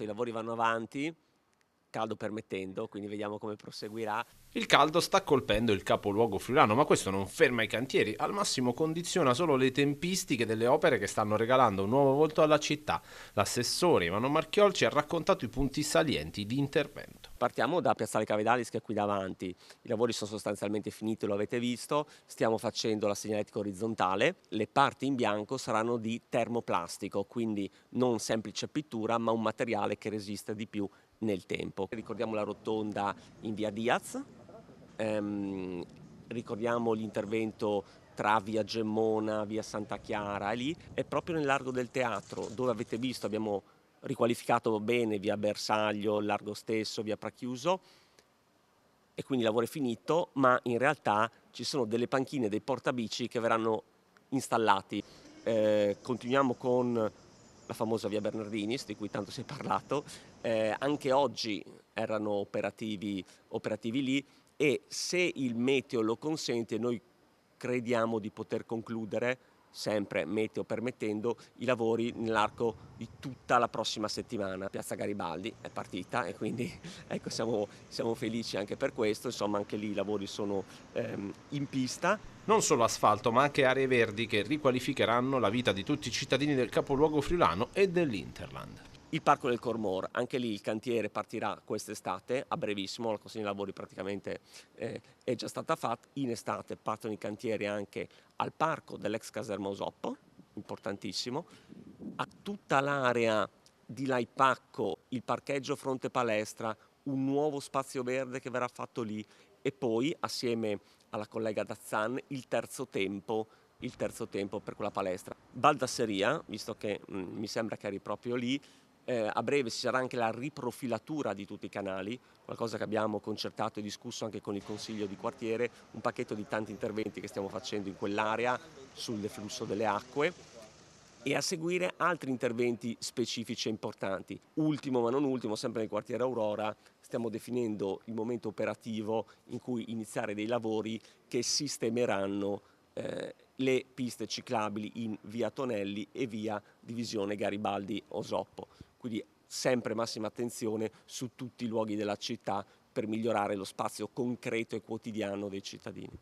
I lavori vanno avanti, caldo permettendo, quindi vediamo come proseguirà. Il caldo sta colpendo il capoluogo friulano, ma questo non ferma i cantieri, al massimo condiziona solo le tempistiche delle opere che stanno regalando un nuovo volto alla città. L'assessore Ivano Marchiol ci ha raccontato i punti salienti di intervento. Partiamo da Piazzale Cavedalis che è qui davanti. I lavori sono sostanzialmente finiti, lo avete visto, stiamo facendo la segnaletica orizzontale, le parti in bianco saranno di termoplastico, quindi non semplice pittura ma un materiale che resiste di più nel tempo. Ricordiamo la rotonda in via Diaz, ehm, ricordiamo l'intervento tra via Gemmona, via Santa Chiara e lì, e proprio nel largo del teatro dove avete visto abbiamo riqualificato bene via Bersaglio, il largo stesso, via Prachiuso, e quindi il lavoro è finito, ma in realtà ci sono delle panchine, dei portabici che verranno installati. Continuiamo con la famosa via Bernardinis, di cui tanto si è parlato. Anche oggi erano operativi lì, e se il meteo lo consente noi crediamo di poter concludere, sempre meteo permettendo, i lavori nell'arco di tutta la prossima settimana. Piazza Garibaldi è partita e quindi ecco, siamo felici anche per questo. Insomma, anche lì i lavori sono in pista. Non solo asfalto, ma anche aree verdi che riqualificheranno la vita di tutti i cittadini del capoluogo friulano e dell'Interland. Il Parco del Cormor, anche lì il cantiere partirà quest'estate, a brevissimo, la consegna dei lavori praticamente è già stata fatta. In estate partono i cantieri anche al parco dell'ex caserma Osoppo, importantissimo, a tutta l'area di Laipacco, il parcheggio fronte palestra, un nuovo spazio verde che verrà fatto lì, e poi assieme alla collega Dazzan il terzo tempo per quella palestra. Baldasseria, visto che mi sembra che eri proprio lì, a breve ci sarà anche la riprofilatura di tutti i canali, qualcosa che abbiamo concertato e discusso anche con il Consiglio di quartiere, un pacchetto di tanti interventi che stiamo facendo in quell'area sul deflusso delle acque, e a seguire altri interventi specifici e importanti. Ultimo ma non ultimo, sempre nel quartiere Aurora, stiamo definendo il momento operativo in cui iniziare dei lavori che sistemeranno le piste ciclabili in via Tonelli e via Divisione Garibaldi Osoppo. Quindi sempre massima attenzione su tutti i luoghi della città per migliorare lo spazio concreto e quotidiano dei cittadini.